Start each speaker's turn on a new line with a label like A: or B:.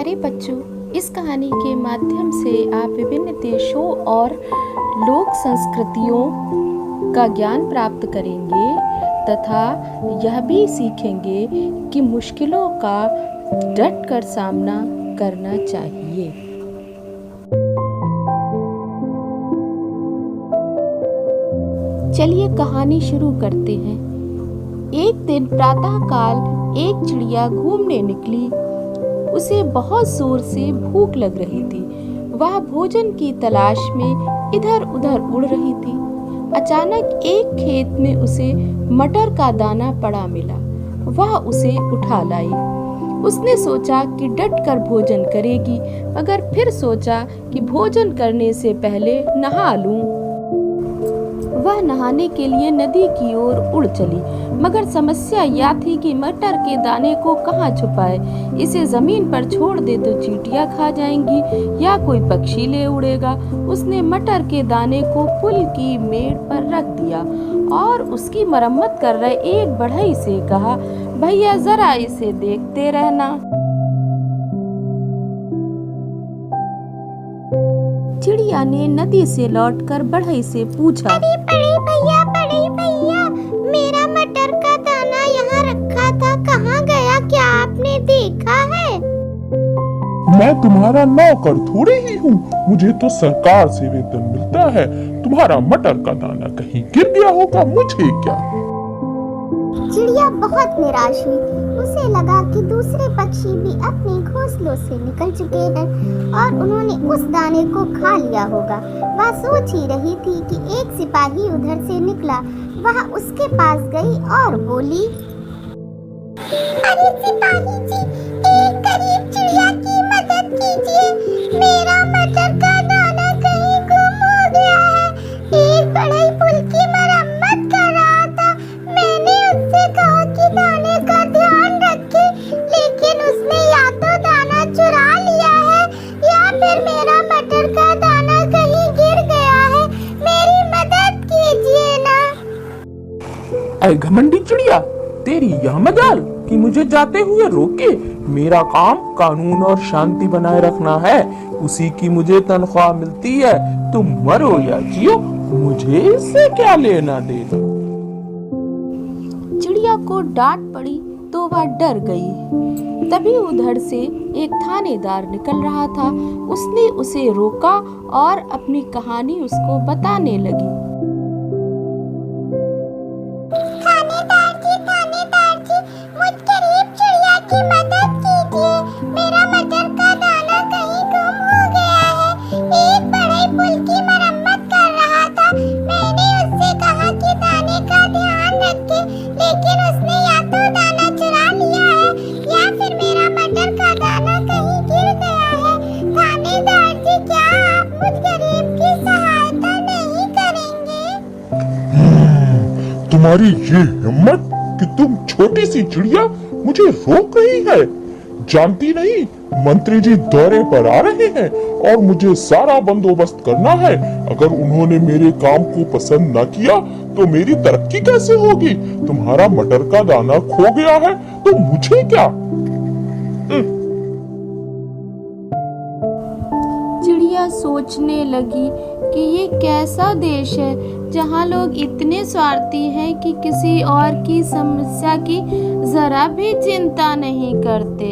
A: प्यारे बच्चों, इस कहानी के माध्यम से आप विभिन्न देशों और लोक संस्कृतियों का ज्ञान प्राप्त करेंगे तथा यह भी सीखेंगे कि मुश्किलों का डट कर सामना करना चाहिए। चलिए कहानी शुरू करते हैं। एक दिन प्रातःकाल एक चिड़िया घूमने निकली। उसे बहुत जोर से भूख लग रही थी। वह भोजन की तलाश में इधर उधर उड़ रही थी। अचानक एक खेत में उसे मटर का दाना पड़ा मिला। वह उसे उठा लाई। उसने सोचा कि डट कर भोजन करेगी, मगर फिर सोचा कि भोजन करने से पहले नहा लूं। वह नहाने के लिए नदी की ओर उड़ चली, मगर समस्या यह थी कि मटर के दाने को कहाँ छुपाए। इसे जमीन पर छोड़ दे तो चींटियां खा जाएंगी या कोई पक्षी ले उड़ेगा। उसने मटर के दाने को पुल की मेड़ पर रख दिया और उसकी मरम्मत कर रहे एक बढ़ई से कहा, भैया जरा इसे देखते रहना। चिड़िया ने नदी से लौटकर बढ़ई से पूछा,
B: अरे बड़े भैया, मेरा मटर का दाना यहाँ रखा था, कहाँ गया? क्या आपने देखा है?
C: मैं तुम्हारा नौकर थोड़ी ही हूँ। मुझे तो सरकार से वेतन मिलता है। तुम्हारा मटर का दाना कहीं गिर गया होगा, मुझे क्या।
B: चिड़िया बहुत निराश हुई। उसे लगा कि दूसरे पक्षी भी अपने घोंसलों से निकल चुके हैं और उन्होंने उस दाने को खा लिया होगा। वह सोच ही रही थी कि एक सिपाही उधर से निकला। वह उसके पास गई और बोली, अरे सिपाही जी, एक गरीब चिड़िया की मदद कीजिए। मेरा मटर का दाना कहीं गुम हो गया है। एक बड़े पुल की मरम्मत कर रहा था। मैंने उससे कहा कि दाने का ध्यान रखे, लेकिन उसने या तो दाना चुरा लिया है या फिर मेरा मटर का दाना कहीं गिर गया है। मेरी मदद कीजिए ना।
C: ऐ घमंडी चिड़िया, तेरी यह मजाल कि मुझे जाते हुए रोके। मेरा काम कानून और शांति बनाए रखना है। उसी की मुझे तनख्वाह मिलती है। तुम मरो या जियो, मुझे इससे क्या लेना देना।
A: चिड़िया को डांट पड़ी तो वह डर गई। तभी उधर से एक थानेदार निकल रहा था। उसने उसे रोका और अपनी कहानी उसको बताने लगी।
B: थानेदार जी, मुझ गरीब चिड़िया की मदद कीजिए। मेरा मटर का दाना कहीं गुम हो गया है। एक बड़े पुल की मरम्मत कर रहा था। मैंने उससे कहा कि दाने का ध्यान रखे, लेकिन उसने या तो दाना चुरा लिया है या फिर मेरा मटर का दाना कहीं गिर गया है। थानेदार जी, क्या आप मुझ गरीब की सहायता नहीं करेंगे?
C: तुम्हारी ये हिम्मत कि तुम छोटी सी चिड़िया मुझे रोक रही है। जानती नहीं, मंत्री जी दौरे पर आ रहे हैं और मुझे सारा बंदोबस्त करना है। अगर उन्होंने मेरे काम को पसंद न किया तो मेरी तरक्की कैसे होगी। तुम्हारा मटर का दाना खो गया है तो मुझे क्या।
A: चिड़िया सोचने लगी कि ये कैसा देश है जहाँ लोग इतने स्वार्थी हैं कि किसी और की समस्या की जरा भी चिंता नहीं करते।